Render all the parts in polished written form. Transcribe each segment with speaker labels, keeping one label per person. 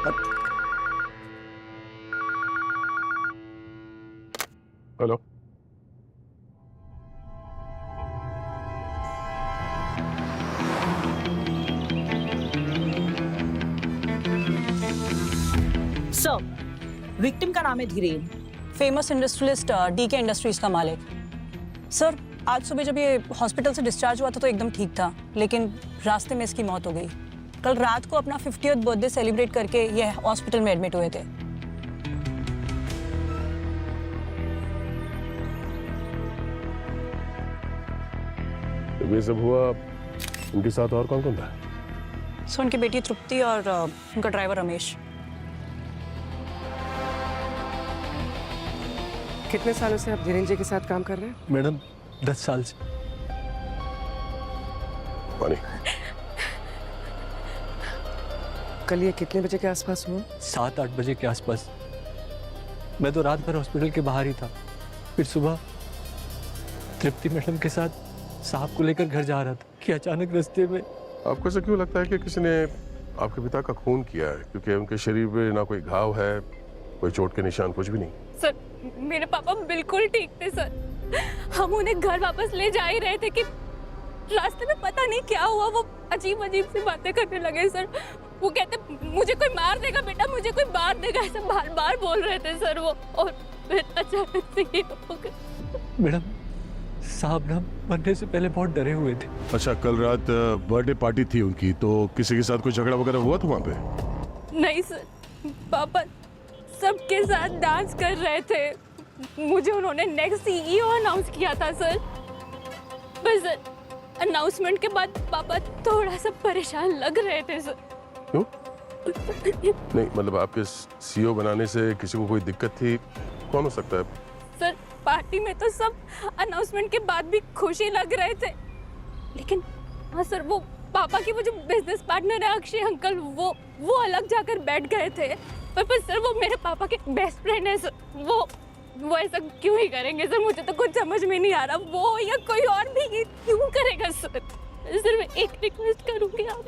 Speaker 1: Hello.
Speaker 2: Sir, victim का नाम है Dhiren, famous industrialist DK industries का मालिक। सर, आज सुबह जब ये हॉस्पिटल से डिस्चार्ज हुआ था तो एकदम ठीक था, लेकिन रास्ते में इसकी मौत हो गई। कल रात को अपना 50th बर्थडे सेलिब्रेट करके ये हॉस्पिटल में एडमिट हुए थे।
Speaker 1: जब ये सब हुआ, उनके साथ और कौन कौन था?
Speaker 2: सर, उनकी बेटी तृप्ति और उनका ड्राइवर रमेश।
Speaker 3: कितने सालों से आप धीरेन जी के साथ काम कर रहे हैं?
Speaker 4: मैडम 10 साल से।
Speaker 1: पानी।
Speaker 3: कल ये कितने बजे के आसपास हुआ?
Speaker 4: 7-8 बजे के आसपास। मैं तो रात भर हॉस्पिटल के बाहर ही था। फिर सुबह तृप्ति मैडम के साथ साहब को लेकर घर जा रहा था कि अचानक रास्ते में।
Speaker 1: आपको ऐसा क्यों लगता है कि किसी ने आपके पिता का खून किया है? क्योंकि उनके शरीर पे ना कोई घाव है, कोई चोट के निशान, कुछ भी नहीं।
Speaker 5: सर, मेरे पापा बिल्कुल ठीक थे सर। हम उन्हें घर वापस ले जा ही रहे थे कि रास्ते में पता नहीं क्या हुआ, वो अजीब अजीब सी बातें करने लगे सर। वो कहते मुझे कोई मार देगा बेटा, मुझे कोई मार देगा, ऐसे बार बार बोल रहे थे सर वो। और फिर अचानक से ये हो गया।
Speaker 4: मैडम, साहब ना मरने से पहले बहुत डरे हुए थे।
Speaker 1: अच्छा, कल रात बर्थडे पार्टी थी उनकी, तो किसी के साथ कोई झगड़ा वगैरह हुआ था वहाँ पे?
Speaker 5: नहीं सर, पापा सबके साथ डांस कर रहे थे। मुझे उन्होंने नेक्स्ट CEO अनाउंस किया था सर। बस सर, अनाउंसमेंट के बाद पापा थोड़ा सा परेशान लग रहे थे सर।
Speaker 1: क्यों? नहीं, मतलब आपके CEO बनाने से किसी को कोई दिक्कत थी? कौन हो सकता है?
Speaker 5: सर, पार्टी में तो सब अनाउंसमेंट के बाद भी खुशी लग रहे थे, लेकिन हाँ सर, वो पापा की वो जो बिजनेस पार्टनर है अक्षय अंकल, वो अलग जाकर बैठ गए थे। पर सर, वो मेरे पापा के बेस्ट फ्रेंड है सर। वो ऐसा क्यों ही करेंगे सर? मुझे तो कुछ समझ में नहीं आ रहा, वो या कोई और भी ये क्यों करेगा सर? सर, मैं एक रिक्वेस्ट करूंगी आप,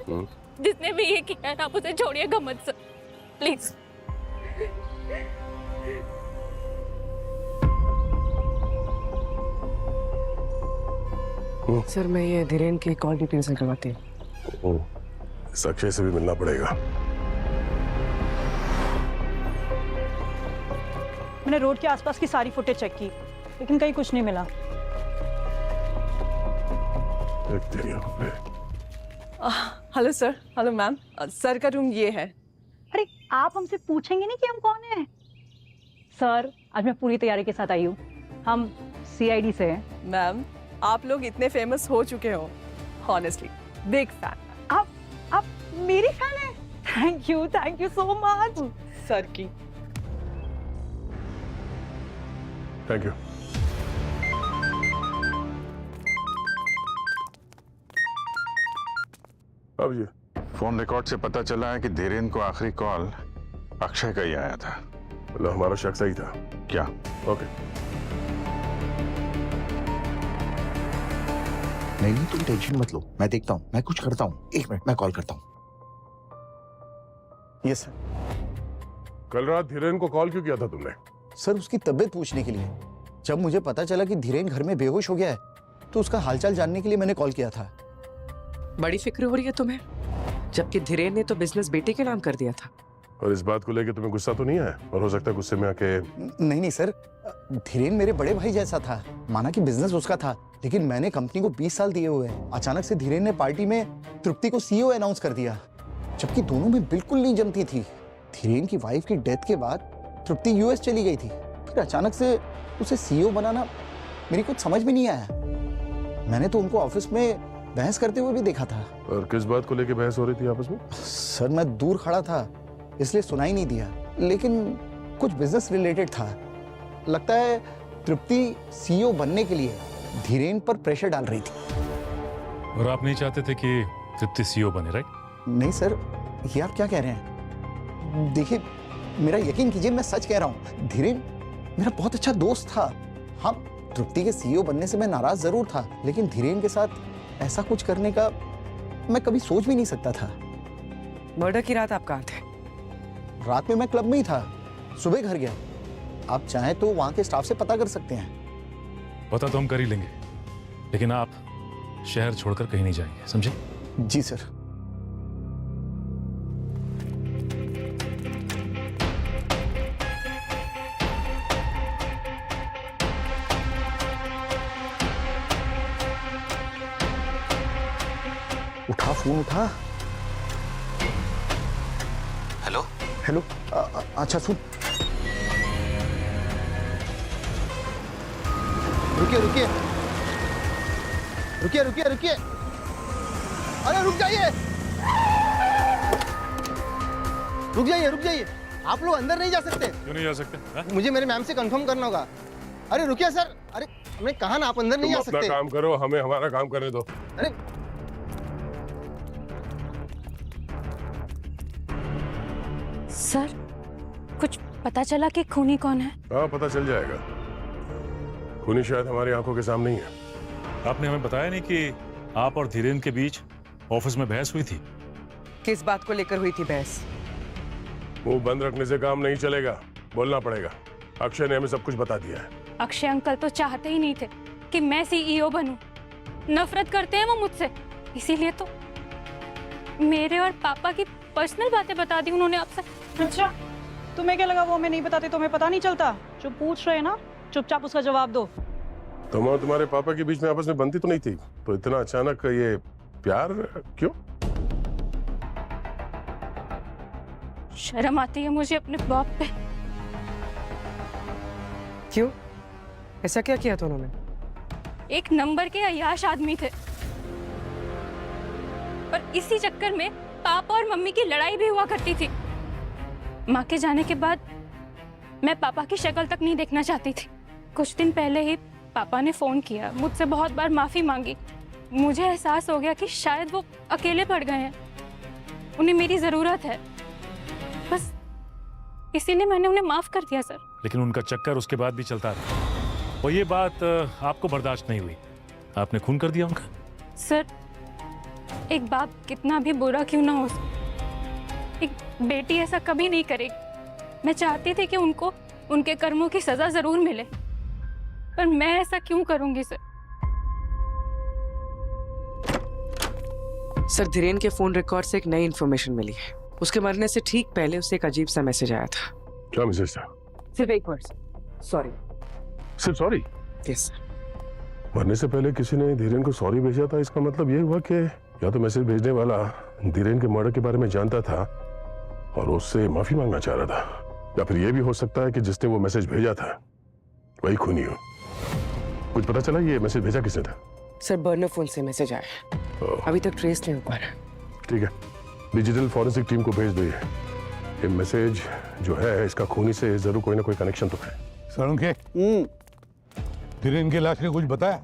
Speaker 5: जिसने भी ये किया है आप उसे छोड़िएगा मत सर, प्लीज।
Speaker 3: सर, मैं ये धीरेन की कॉल डिटेल्स निकलवाती हूँ।
Speaker 1: अक्षय से भी मिलना पड़ेगा।
Speaker 2: मैंने रोड के आसपास की सारी फुटेज चेक की, लेकिन कहीं कुछ नहीं मिला।
Speaker 3: Hello sir. Hello ma'am. Sir का रूम ये है।
Speaker 2: अरे, आप हमसे पूछेंगे नहीं कि हम कौन हैं? सर, आज मैं पूरी तैयारी के साथ आई हूँ। हम CID से हैं।
Speaker 3: मैम, आप लोग इतने फेमस हो चुके हो, ऑनेस्टली बिग फैन।
Speaker 2: आप मेरी फैन हैं? Thank you so much.
Speaker 3: Sir की।
Speaker 1: Thank you. अब ये
Speaker 6: फोन रिकॉर्ड से पता चला है कि धीरेन को आखिरी कॉल अक्षय का ही आया था।
Speaker 1: मतलब हमारा शक सही था
Speaker 6: क्या?
Speaker 1: ओके।
Speaker 7: नहीं, तुम टेंशन मत लो, मैं देखता हूँ, मैं कुछ करता हूँ। 1 मिनट, मैं कॉल करता हूँ। Yes sir.
Speaker 1: कल रात धीरेन को कॉल क्यों किया था तुमने?
Speaker 7: सर, उसकी तबीयत पूछने के लिए। जब मुझे पता चला कि धीरेन घर में बेहोश हो गया है, तो उसका हालचाल जानने के लिए मैंने कॉल किया था।
Speaker 3: बड़ी फिक्र हो रही है तुम्हें, जबकि धीरेन ने तो बिजनेस बेटे के नाम कर दिया था।
Speaker 1: और इस बात को लेकर तुम्हें गुस्सा तो नहीं आया? और हो सकता है गुस्से में आके।
Speaker 7: नहीं सर, धीरेन मेरे बड़े भाई जैसा था। माना कि बिजनेस उसका था, लेकिन मैंने कंपनी को 20 साल दिए हुए हैं। अचानक से धीरेन ने पार्टी में तृप्ति को CEO अनाउंस कर दिया, जबकि दोनों में बिल्कुल नहीं जमती थी। धीरेन की वाइफ की डेथ के बाद तृप्ति US चली गई थी, फिर अचानक से उसे CEO बनाना मेरी कुछ समझ में नहीं आया। मैंने तो उनको ऑफिस में बहस करते हुए भी देखा था।
Speaker 1: और किस बात को लेकर बहस हो रही थी आपस में?
Speaker 7: सर, मैं दूर खड़ा था, इसलिए सुनाई नहीं दिया, लेकिन कुछ बिजनेस रिलेटेड था। लगता है तृप्ति CEO बनने के लिए धीरेन पर प्रेशर डाल रही थी।
Speaker 8: और आप नहीं चाहते थे कि तृप्ति CEO बने, राइट?
Speaker 7: नहीं सर, ये आप क्या कह रहे हैं? देखिए, मेरा यकीन कीजिए, मैं सच कह रहा हूँ। धीरेन मेरा बहुत अच्छा दोस्त था। हाँ, तृप्ति के CEO बनने से मैं नाराज जरूर था, लेकिन धीरेन के साथ ऐसा कुछ करने का मैं कभी सोच भी नहीं सकता था।
Speaker 3: मर्डर की रात आप कहाँ थे?
Speaker 7: रात में मैं क्लब में ही था, सुबह घर गया। आप चाहें तो वहां के स्टाफ से पता कर सकते हैं।
Speaker 8: पता तो हम कर ही लेंगे, लेकिन आप शहर छोड़कर कहीं नहीं जाएंगे, समझे?
Speaker 7: जी सर। उठा, फोन उठा।
Speaker 9: हेलो।
Speaker 7: हेलो। अच्छा सुन, रुकिए रुकिए रुकिए रुकिए रुकिए, अरे रुक जाइए, रुक जाइए, रुक जाइए। आप लोग अंदर नहीं जा सकते।
Speaker 8: क्यों नहीं जा सकते? हा?
Speaker 7: मुझे मेरे मैम से कंफर्म करना होगा। अरे रुकिए सर, अरे हमने कहा ना आप अंदर नहीं जा
Speaker 1: तुम अपना
Speaker 7: सकते।
Speaker 1: काम करो, हमें हमारा काम करने दो।
Speaker 7: अरे
Speaker 5: सर, कुछ पता चला कि खूनी कौन है?
Speaker 1: हाँ, पता चल जाएगा। खूनी शायद हमारी आंखों के सामने ही है।
Speaker 8: आपने हमें बताया नहीं कि आप और धीरेन के बीच ऑफिस में बहस हुई थी।
Speaker 3: किस बात को लेकर हुई थी बहस?
Speaker 1: मुंह बंद रखने से काम नहीं चलेगा, बोलना पड़ेगा। अक्षय ने हमें सब कुछ बता दिया है।
Speaker 5: अक्षय अंकल तो चाहते ही नहीं थे कि मैं सीईओ बनूं। नफरत करते हैं वो मुझसे, इसीलिए तो मेरे और पापा की पर्सनल बातें बता दी उन्होंने आपसे।
Speaker 2: अच्छा, तुम्हें क्या लगा वो हमें नहीं बताते? तुम्हें पता नहीं चलता? जो पूछ रहे हैं ना, चुपचाप उसका जवाब दो।
Speaker 1: तुम और तुम्हारे पापा के बीच में आपस में बनती तो नहीं थी, तो इतना अचानक ये प्यार क्यों?
Speaker 5: शर्म आती है मुझे अपने बाप पे।
Speaker 3: क्यों? ऐसा क्या किया था उन्होंने?
Speaker 5: एक नंबर के अय्याश आदमी थे, पर इसी चक्कर में पापा और मम्मी की लड़ाई भी हुआ करती थी। माँ के जाने के बाद मैं पापा की शक्ल तक नहीं देखना चाहती थी। कुछ दिन पहले ही पापा ने फोन किया, मुझसे बहुत बार माफी मांगी। मुझे एहसास हो गया कि शायद वो अकेले पड़ गए हैं, उन्हें मेरी जरूरत है, बस इसीलिए मैंने उन्हें माफ कर दिया सर।
Speaker 8: लेकिन उनका चक्कर उसके बाद भी चलता रहा और ये बात आपको बर्दाश्त नहीं हुई, आपने खून कर दिया उनका।
Speaker 5: सर, एक बाप कितना भी बुरा क्यों ना हो, एक बेटी ऐसा कभी नहीं करेगी। मैं चाहती थी कि उनको उनके कर्मों की सजा जरूर मिले, पर मैं ऐसा क्यों करूंगी सर?
Speaker 3: सर, धीरेन के फोन रिकॉर्ड से एक नई इन्फॉर्मेशन मिली है। उसके मरने से ठीक पहले उसे एक अजीब सा मैसेज आया था।
Speaker 1: क्या मैसेज था?
Speaker 3: सिर्फ एक वर्ड, सॉरी।
Speaker 1: सिर्फ सॉरी?
Speaker 3: Yes sir.
Speaker 1: मरने से पहले किसी ने धीरेन को सॉरी भेजा था। इसका मतलब ये हुआ कि या तो मैसेज भेजने वाला धीरेन के मर्डर के बारे में जानता था और उससे माफी मांगना चाह रहा था, या फिर ये भी हो सकता है कि जिसने वो मैसेज भेजा था वही खूनी हो। कुछ पता चला ये मैसेज भेजा किसने था?
Speaker 3: सर, बर्नर फोन से मैसेज आया, अभी तक ट्रेस नहीं हो पा रहा।
Speaker 1: ठीक है, डिजिटल फॉरेंसिक टीम को भेज दो। ये मैसेज जो है इसका खूनी से जरूर कोई ना कोई कनेक्शन तो है।
Speaker 10: सरुखे, धीरेन के लाश ने कुछ बताया?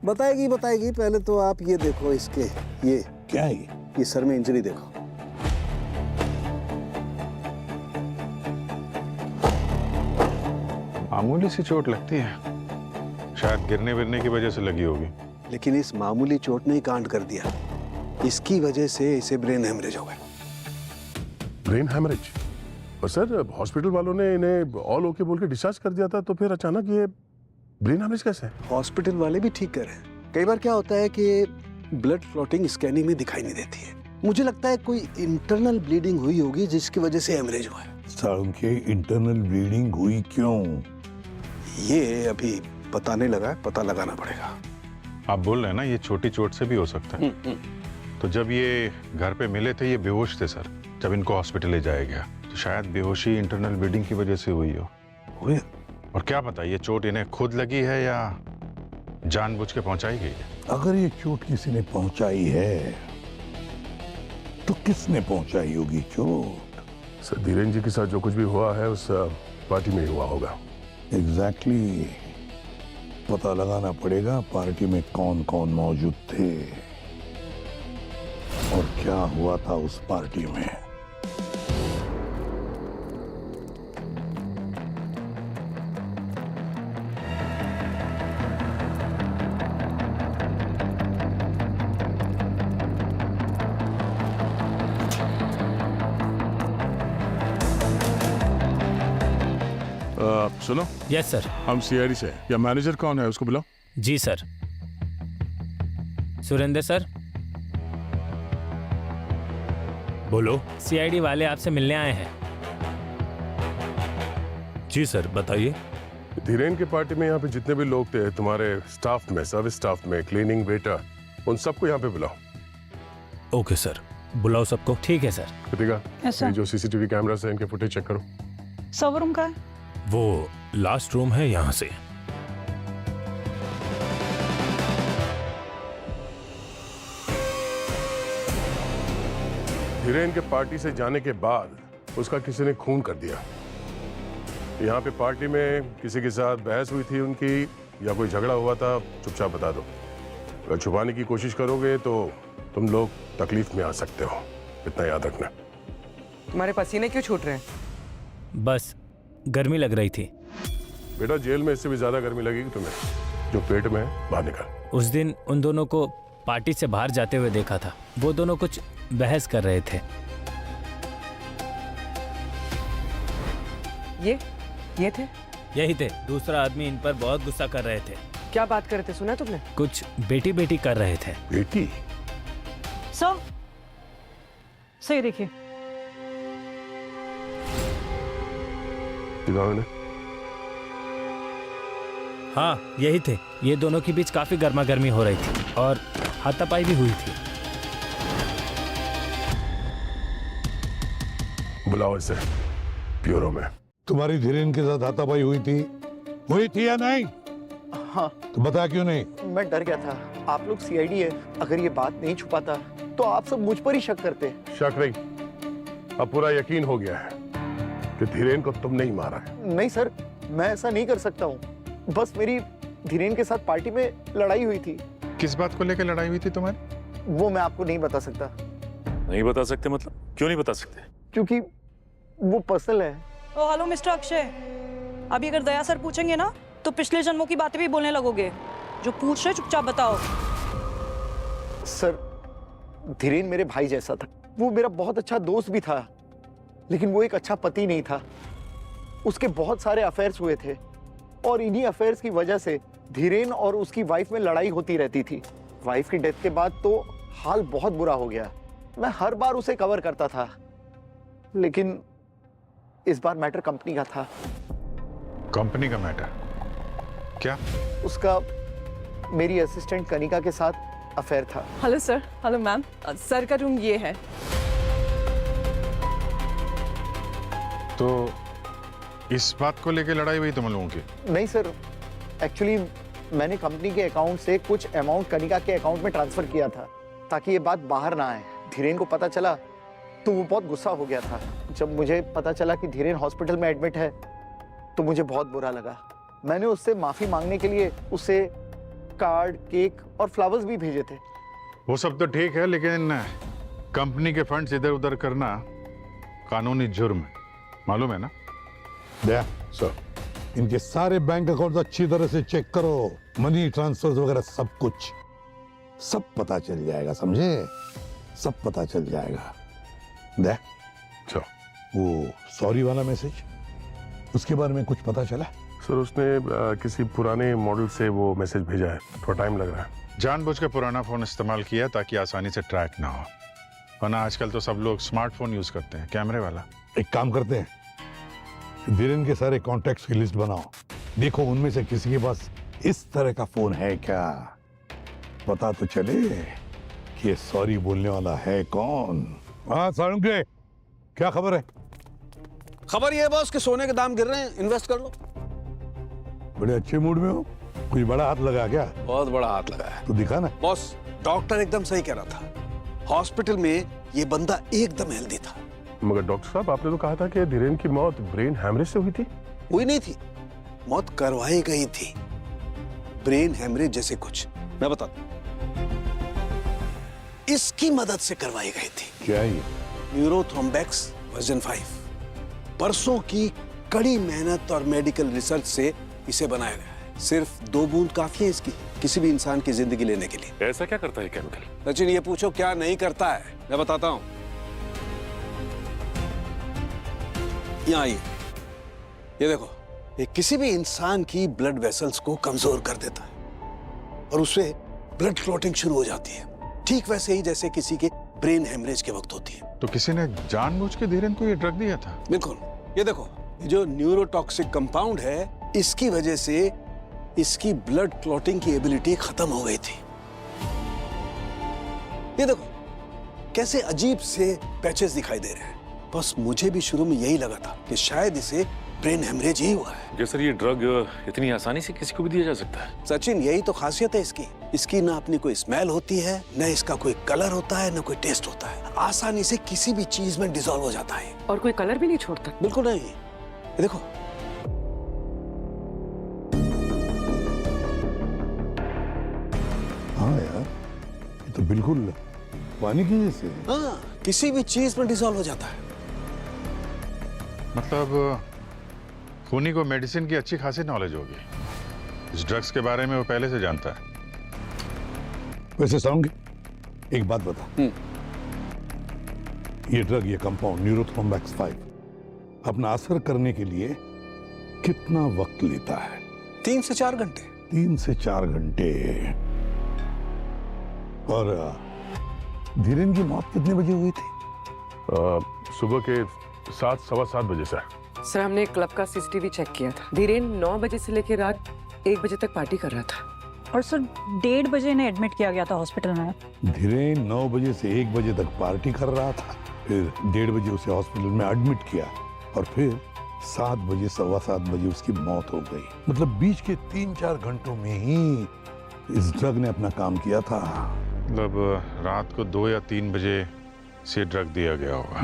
Speaker 11: बताएगी बताएगी, पहले तो आप ये देखो, इसके ये
Speaker 10: क्या है
Speaker 11: ये सर में इंजरी देखो।
Speaker 6: मामूली सी चोट लगती है, शायद गिरने विरने की वजह से लगी होगी।
Speaker 11: लेकिन इस मामूली चोट ने ही कांड कर दिया। इसकी वजह से इसे ब्रेन हेमरेज हो गया।
Speaker 1: Brain haemorrhage? और सर, हॉस्पिटल वालों ने इन्हें ऑल ओके बोल के डिस्चार्ज कर दिया था, तो फिर अचानक ये ब्रेन हेमरेज कैसे?
Speaker 11: हॉस्पिटल वाले भी ठीक कर रहे हैं। कई बार क्या होता है कि ब्लड क्लॉटिंग स्कैनिंग में दिखाई नहीं देती है। मुझे लगता है कोई इंटरनल ब्लीडिंग हुई होगी जिसकी वजह से हेमरेज हुआ है।
Speaker 10: सरुखे, इंटरनल ब्लीडिंग हुई क्यों?
Speaker 11: ये अभी पता नहीं लगा, पता लगाना पड़ेगा।
Speaker 6: आप बोल रहे हैं ना ये छोटी चोट से भी हो सकता है। तो जब ये घर पे मिले थे ये बेहोश थे सर, जब इनको हॉस्पिटल ले जाया गया, तो शायद बेहोशी इंटरनल ब्लीडिंग की वजह से हुई हो। और क्या पता ये चोट इन्हें खुद लगी है या जानबूझ के पहुंचाई गई है।
Speaker 10: अगर ये चोट किसी ने पहुंचाई है तो किसने पहुंचाई होगी चोट?
Speaker 1: सर, धीरेन जी के साथ जो कुछ भी हुआ है उस पार्टी में ही हुआ होगा।
Speaker 10: एग्जैक्टली, पता लगाना पड़ेगा पार्टी में कौन कौन मौजूद थे और क्या हुआ था उस पार्टी में। सुनो,
Speaker 8: यस सर।
Speaker 10: हम सीआईडी से, या मैनेजर कौन है उसको बुलाओ।
Speaker 8: जी सर। सुरेंद्र सर। बोलो। सीआईडी वाले आपसे मिलने आए हैं।
Speaker 1: जी सर, बताइए। धीरेन की पार्टी में यहाँ पे जितने भी लोग थे तुम्हारे स्टाफ में, सर्विस स्टाफ में, क्लीनिंग वेटर, उन सबको यहाँ पे बुलाओ।
Speaker 8: ओके सर, बुलाओ सबको। ठीक है सर।
Speaker 1: Kritika,
Speaker 2: Yes, sir.
Speaker 1: ये जो सीसीटीवी कैमरास है इनके फुटेज चेक करो।
Speaker 2: सर्वर रूम का है?
Speaker 8: वो लास्ट रूम है यहाँ से।
Speaker 1: धीरेन के पार्टी से जाने के बाद उसका किसी ने खून कर दिया। यहाँ पे पार्टी में किसी के साथ बहस हुई थी उनकी, या कोई झगड़ा हुआ था, चुपचाप बता दो। अगर छुपाने की कोशिश करोगे तो तुम लोग तकलीफ में आ सकते हो, इतना याद रखना।
Speaker 3: तुम्हारे पसीने क्यों छूट रहे हैं?
Speaker 8: बस गर्मी लग रही थी।
Speaker 1: बेटा, जेल में इससे भी ज्यादा गर्मी लगेगी तुम्हें। जो पेट में है बाहर निकाल।
Speaker 8: उस दिन उन दोनों को पार्टी से बाहर जाते हुए देखा था। वो दोनों कुछ बहस कर रहे थे।
Speaker 3: ये थे?
Speaker 8: यही थे। दूसरा आदमी इन पर बहुत गुस्सा कर रहे थे।
Speaker 3: क्या बात कर रहे थे, सुना तुमने?
Speaker 8: कुछ बेटी बेटी कर रहे थे।
Speaker 1: बेटी?
Speaker 2: सर, सही देखिए।
Speaker 1: दिखाओ इन्हें।
Speaker 8: हाँ, यही थे। ये दोनों के बीच काफी गर्मा गर्मी हो रही थी और हाथापाई भी हुई थी।
Speaker 1: बुलाओ इसे ब्यूरो में।
Speaker 10: तुम्हारी धीरेन के साथ हाथापाई हुई थी या नहीं?
Speaker 7: हाँ।
Speaker 10: तो बता क्यों नहीं?
Speaker 7: मैं डर गया था, आप लोग सीआईडी है, अगर ये बात नहीं छुपाता तो आप सब मुझ पर ही शक करते।
Speaker 1: शक नहीं, अब पूरा यकीन हो गया है कि धीरेन को तुमने ही मारा है।
Speaker 7: नहीं सर, मैं ऐसा नहीं कर सकता हूँ। बस मेरी धीरेन के साथ पार्टी में लड़ाई हुई थी।
Speaker 6: किस बात को लेकर लड़ाई हुई थी तुम्हारी?
Speaker 7: वो मैं आपको नहीं बता सकता।
Speaker 8: नहीं बता सकते मतलब? क्यों नहीं बता सकते?
Speaker 7: क्योंकि वो पर्सनल है।
Speaker 2: ओ हेलो मिस्टर अक्षय, अभी अगर दया सर पूछेंगे ना तो पिछले जन्मों की बातें भी बोलने लगोगे। जो पूछ रहे चुपचाप बताओ।
Speaker 7: सर, धीरेन मेरे भाई जैसा था। वो मेरा बहुत अच्छा दोस्त भी था, लेकिन वो एक अच्छा पति नहीं था। उसके बहुत सारे अफेयर्स हुए थे और इन्हीं अफेयर्स की वजह से धीरेन और उसकी वाइफ में लड़ाई होती रहती थी। वाइफ की डेथ के बाद तो हाल बहुत बुरा हो गया। मैं हर बार उसे कवर करता था, लेकिन इस बार मैटर कंपनी का था।
Speaker 6: कंपनी का मैटर? क्या?
Speaker 7: उसका मेरी असिस्टेंट कनिका के साथ अफेयर था।
Speaker 9: Hello sir. Hello ma'am. Sir का रूम ये है।
Speaker 6: तो इस बात को लेकर लड़ाई हुई तुम लोगों की?
Speaker 7: नहीं सर, एक्चुअली मैंने कंपनी के अकाउंट से कुछ अमाउंट कनिका के अकाउंट में ट्रांसफर किया था ताकि ये बात बाहर ना आए। धीरेन को पता चला तो वो बहुत गुस्सा हो गया था। जब मुझे पता चला कि धीरेन हॉस्पिटल में एडमिट है तो मुझे बहुत बुरा लगा। मैंने उससे माफी मांगने के लिए उसे कार्ड, केक और फ्लावर्स भी भेजे थे।
Speaker 6: वो सब तो ठीक है, लेकिन कंपनी के फंड्स इधर उधर करना कानूनी जुर्म है, मालूम है ना?
Speaker 10: दया सर, इनके सारे बैंक अकाउंट अच्छी तरह से चेक करो। मनी ट्रांसफर वगैरह सब कुछ, सब पता चल जाएगा, समझे? सब पता चल जाएगा। दया
Speaker 1: सर,
Speaker 10: वो सॉरी वाला मैसेज, उसके बारे में कुछ पता चला?
Speaker 1: सर, उसने किसी पुराने मॉडल से वो मैसेज भेजा है। थोड़ा टाइम लग रहा है।
Speaker 6: जानबूझ के पुराना फोन इस्तेमाल किया ताकि आसानी से ट्रैक ना हो, वरना आजकल तो सब लोग स्मार्टफोन यूज करते हैं, कैमरे वाला।
Speaker 10: एक काम करते हैं, धीरेन के सारे कॉन्टैक्ट्स की लिस्ट बनाओ। देखो उनमें से किसी के पास इस तरह का फोन है क्या? पता तो चले कि ये सॉरी बोलने वाला है कौन। हाँ सारंगे, क्या खबर है?
Speaker 11: खबर ये है बॉस कि सोने के दाम गिर रहे हैं, इन्वेस्ट कर लो।
Speaker 10: बड़े अच्छे मूड में हो, कुछ बड़ा हाथ लगा क्या?
Speaker 11: बहुत बड़ा हाथ लगा है।
Speaker 10: तो दिखा ना।
Speaker 11: बॉस, डॉक्टर एकदम सही कह रहा था। हॉस्पिटल में ये बंदा एकदम हेल्दी था।
Speaker 1: मगर डॉक्टर साहब, आपने तो कहा था कि धीरेन की मौत ब्रेन हैमरेज से हुई थी।
Speaker 11: हुई नहीं थी, मौत करवाई गई थी। ब्रेन हेमरेज जैसे कुछ, मैं बताता हूं। इसकी मदद से करवाई गई थी।
Speaker 10: क्या ये?
Speaker 11: न्यूरोथ्रोम्बेक्स वर्जन 5। बरसों की कड़ी मेहनत और मेडिकल रिसर्च से इसे बनाया गया है। सिर्फ 2 बूंद काफी है इसकी, किसी भी इंसान की जिंदगी लेने के लिए।
Speaker 8: ऐसा क्या करता है केमिकल?
Speaker 11: सचिन, ये पूछो क्या नहीं करता है, मैं बताता हूं। यहाँ आइए, ये देखो, ये किसी भी इंसान की ब्लड वेसल्स को कमजोर कर देता है और उससे ब्लड क्लॉटिंग शुरू हो जाती है, ठीक वैसे ही जैसे किसी के ब्रेन हेमरेज के वक्त होती है।
Speaker 6: तो किसी ने जानबूझ के धीरेन को ये ड्रग दिया था?
Speaker 11: बिल्कुल। ये देखो, ये जो न्यूरोटॉक्सिक कंपाउंड है, इसकी वजह से इसकी ब्लड क्लॉटिंग की एबिलिटी खत्म हो गई थी। ये देखो कैसे अजीब से पैचेस दिखाई दे रहे हैं। बस मुझे भी शुरू में यही लगा था कि शायद इसे ब्रेन हेमरेज ही हुआ है।
Speaker 8: जी सर, ये ड्रग इतनी आसानी से किसी को भी दिया जा सकता है?
Speaker 11: सचिन, यही तो खासियत है इसकी। इसकी ना अपनी कोई स्मेल होती है, न इसका कोई कलर होता है, न कोई टेस्ट होता है। आसानी से किसी भी चीज में डिसॉल्व हो जाता है
Speaker 3: और कोई कलर भी नहीं छोड़ता।
Speaker 11: बिल्कुल नहीं। ये देखो,
Speaker 10: हाँ यार, ये तो बिल्कुल पानी की जैसे है।
Speaker 11: हाँ, किसी भी चीज में डिसॉल्व हो जाता है।
Speaker 6: मतलब खूनी को मेडिसिन की अच्छी खासी नॉलेज होगी। इस ड्रग्स के बारे में वो पहले से जानता है।
Speaker 10: वैसे सॉन्ग, एक बात बता, ये ड्रग, ये कंपाउंड न्यूरोथ्रोम्बेक्स 5 अपना असर करने के लिए कितना वक्त लेता है?
Speaker 11: 3 से 4 घंटे।
Speaker 10: 3 से 4 घंटे। और धीरेन की मौत कितने बजे हुई थी?
Speaker 1: सुबह के 7, सवा 7 बजे से।
Speaker 3: सर, हमने क्लब का सीसीटीवी चेक किया था। धीरेन 9 बजे से लेकर रात 1 बजे तक पार्टी कर रहा था।
Speaker 2: और सर 1:30 बजे इन्हें एडमिट किया गया था हॉस्पिटल में।
Speaker 10: धीरेन 9 बजे से 1 बजे तक पार्टी कर रहा था, फिर 1:30 बजे उसे हॉस्पिटल में एडमिट किया और फिर 7 बजे, सवा 7 बजे उसकी मौत हो गई। मतलब बीच के 3-4 घंटों में ही इस ड्रग ने अपना काम किया था।
Speaker 6: मतलब रात को 2 या 3 बजे से ड्रग दिया गया होगा।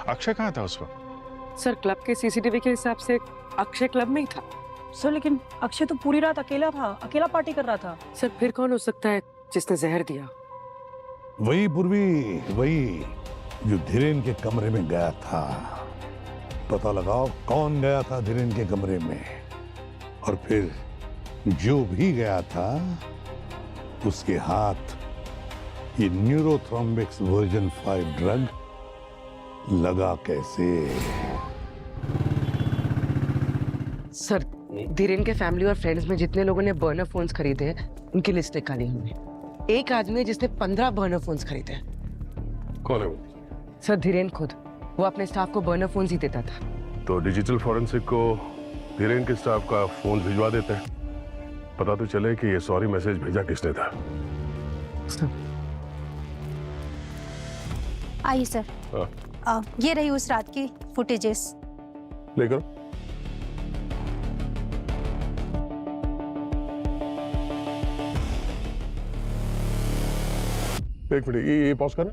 Speaker 6: अक्षय कहाँ था उस वक्त?
Speaker 3: सर, क्लब के सीसीटीवी के हिसाब से अक्षय क्लब में ही था।
Speaker 2: सर लेकिन अक्षय तो पूरी रात अकेला था, अकेला पार्टी कर रहा था।
Speaker 3: सर, फिर कौन हो सकता है जिसने जहर दिया?
Speaker 10: वही पूर्वी, वही जो धीरेन के कमरे में गया था। पता लगाओ कौन गया था धीरेन के कमरे में, और फिर जो भी गया था उसके हाथ ये न्यूरोथ्रोम्बिक्स वर्जन 5 ड्रग लगा कैसे?
Speaker 3: सर, धीरेन के फैमिली और फ्रेंड्स में जितने लोगों ने बर्नर फोन्स खरीदे हैं, उनकी लिस्ट निकाली हमने। एक आदमी है जिसने 15 बर्नर फोन्स खरीदे हैं।
Speaker 1: कौन है वो?
Speaker 3: सर, धीरेन खुद। वो अपने स्टाफ को बर्नर फोन्स ही देता था।
Speaker 1: तो डिजिटल फॉरेंसिक को धीरेन के स्टाफ का फोन भिजवा देते हैं, पता तो चले कि ये सॉरी मैसेज भेजा किसने था।
Speaker 12: आइए सर। ये रही उस रात की फुटेजेस।
Speaker 1: लेकर एक मिनट, ये पॉज करना।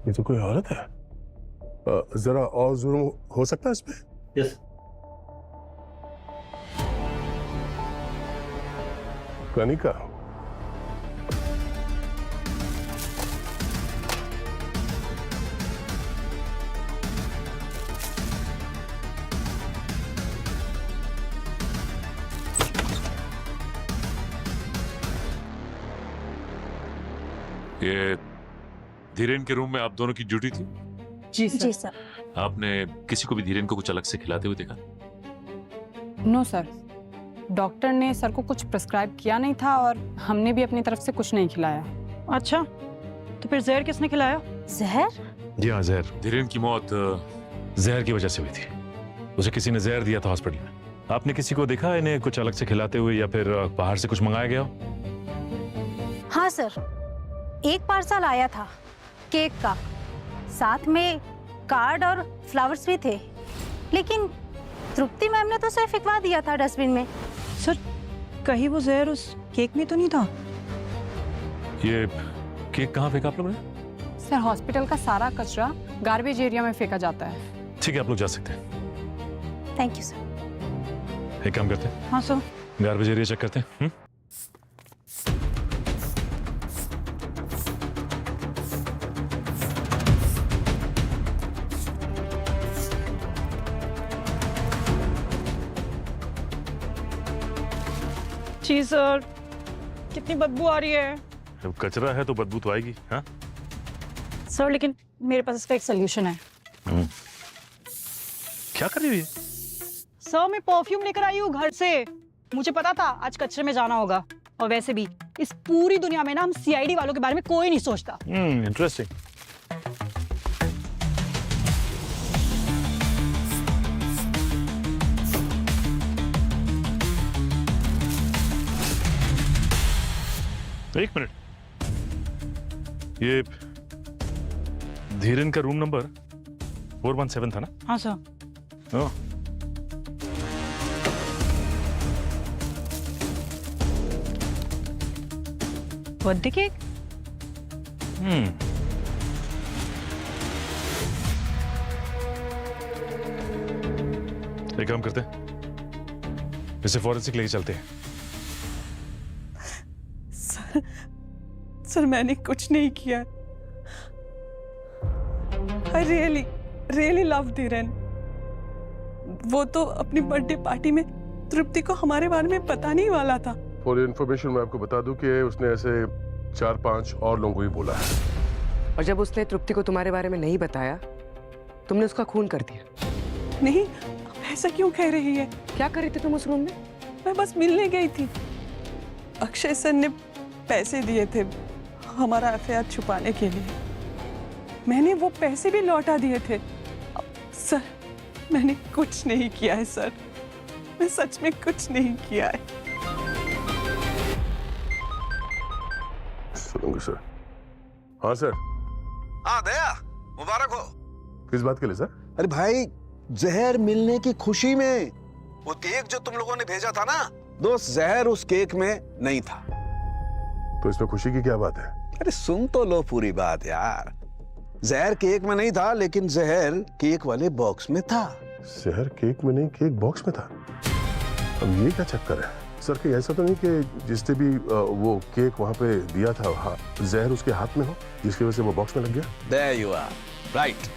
Speaker 1: ये तो कोई औरत है। जरा और जूम हो सकता है इस पे?
Speaker 4: यस।
Speaker 1: कनिका,
Speaker 8: ये धीरेन के रूम में आप दोनों की ड्यूटी थी?
Speaker 3: जी
Speaker 12: जी सर।
Speaker 8: आपने किसी को भी धीरेन को कुछ अलग से खिलाते हुए देखा?
Speaker 13: नो सर, डॉक्टर ने सर को कुछ प्रिस्क्राइब किया नहीं था और हमने भी अपनी तरफ से कुछ नहीं खिलाया।
Speaker 2: अच्छा, तो फिर जहर किसने खिलाया?
Speaker 12: जहर?
Speaker 8: जी हाँ, जहर। धीरेन की मौत जहर की वजह से हुई थी। उसे किसी ने जहर दिया था हॉस्पिटल में। आपने किसी को देखा इन्हें कुछ अलग से खिलाते हुए, या फिर बाहर से कुछ मंगाया गया हो?
Speaker 12: हाँ सर, एक पार्सल आया था केक का, साथ में कार्ड और फ्लावर्स भी थे, लेकिन तृप्ति मैम ने तो सिर्फ फेंकवा दिया था डस्टबिन में।
Speaker 2: सर, कहीं वो जहर उस केक में तो नहीं था?
Speaker 8: ये केक कहाँ फेंका आप लोगों ने?
Speaker 13: सर, हॉस्पिटल का सारा कचरा गार्बेज एरिया में फेंका जाता है।
Speaker 8: ठीक है, आप लोग जा सकते हैं।
Speaker 12: Thank you sir.
Speaker 8: एक काम करते हैं।
Speaker 2: हाँ सर।
Speaker 8: गार्बेज एरिया चेक करते हैं।
Speaker 2: जी सर, कितनी बदबू आ रही है।
Speaker 8: जब कचरा है तो बदबू तो आएगी। हाँ
Speaker 2: सर, लेकिन मेरे पास इसका एक सोल्यूशन है।
Speaker 8: क्या कर रही है?
Speaker 2: सर मैं परफ्यूम लेकर आई हूँ घर से। मुझे पता था आज कचरे में जाना होगा, और वैसे भी इस पूरी दुनिया में ना हम सीआईडी वालों के बारे में कोई नहीं सोचता।
Speaker 8: इंटरेस्टिंग। एक मिनट, ये धीरेन का रूम नंबर 417 था ना?
Speaker 2: हाँ सर।
Speaker 8: ओह,
Speaker 2: बर्थडे केक?
Speaker 8: एक काम करते हैं, इसे फॉरेंसिक लेके चलते हैं।
Speaker 9: सर मैंने कुछ नहीं किया। I really love Dhiren. वो तो अपनी बर्थडे पार्टी में तृप्ति को हमारे बारे में पता नहीं वाला था।
Speaker 1: फॉर इन्फॉर्मेशन मैं आपको बता दूं कि उसने ऐसे 4-5 और लोगों को भी बोला है।
Speaker 3: और जब उसने तृप्ति को तुम्हारे बारे में नहीं बताया, तुमने उसका खून कर दिया।
Speaker 9: नहीं, ऐसा क्यों कह रही है?
Speaker 3: क्या कर रही थी तुम उस रूम में?
Speaker 9: मैं बस मिलने गई थी। अक्षय सर ने पैसे दिए थे हमारा अफेयर छुपाने के लिए। मैंने वो पैसे भी लौटा दिए थे। सर मैंने कुछ नहीं किया है सर, मैं सच में कुछ नहीं किया है।
Speaker 1: सुनूंगा सर। हाँ सर।
Speaker 11: हाँ दया, मुबारक हो।
Speaker 1: किस बात के लिए सर?
Speaker 11: अरे भाई, जहर मिलने की खुशी में वो केक जो तुम लोगों ने भेजा था ना, दोस्त जहर उस केक में नहीं था।
Speaker 1: तो इसमें खुशी की क्या बात है?
Speaker 11: अरे सुन तो लो पूरी बात यार। जहर केक में नहीं था, लेकिन जहर केक वाले बॉक्स में था।
Speaker 1: जहर केक में नहीं, केक बॉक्स में था। अब ये क्या चक्कर है सर? कि ऐसा तो नहीं कि जिसने भी वो केक वहां पे दिया था, हाँ, जहर उसके हाथ में हो, जिसकी वजह से वो बॉक्स में लग गया?
Speaker 11: There you are. Right.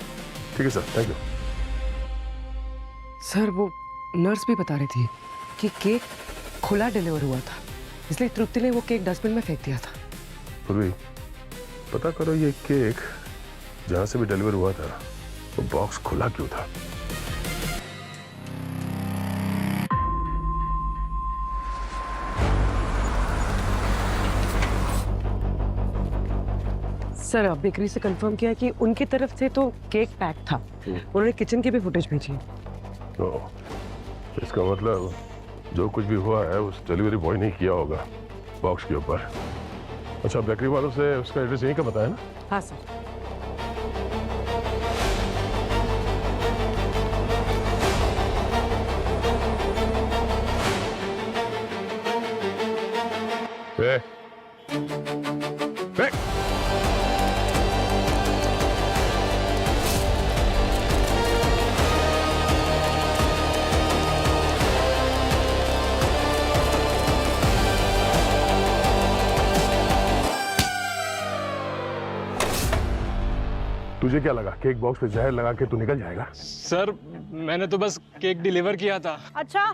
Speaker 1: ठीक है सर, थैंक यू।
Speaker 3: सर वो नर्स भी बता रही थी कि केक खुला डिलीवर हुआ था, इसलिए तृप्ति ने वो केक डस्टबिन में फेंक दिया था।
Speaker 1: पूर्वी, पता करो ये केक जहां से भी डिलीवर हुआ था, वो बॉक्स खुला क्यों था?
Speaker 3: सर बेकरी से कंफर्म किया कि उनकी तरफ से तो केक पैक था। उन्होंने किचन की भी फुटेज भेजी।
Speaker 1: इसका मतलब जो कुछ भी हुआ है उस डिलीवरी बॉय ने किया होगा बॉक्स के ऊपर। अच्छा, बेकरी वालों से उसका एड्रेस यहीं का पता है ना?
Speaker 3: हाँ सर।
Speaker 1: तुझे क्या लगा केक बॉक्स पे जहर लगा के तू निकल जाएगा?
Speaker 4: सर मैंने तो बस केक डिलीवर किया था।
Speaker 2: अच्छा,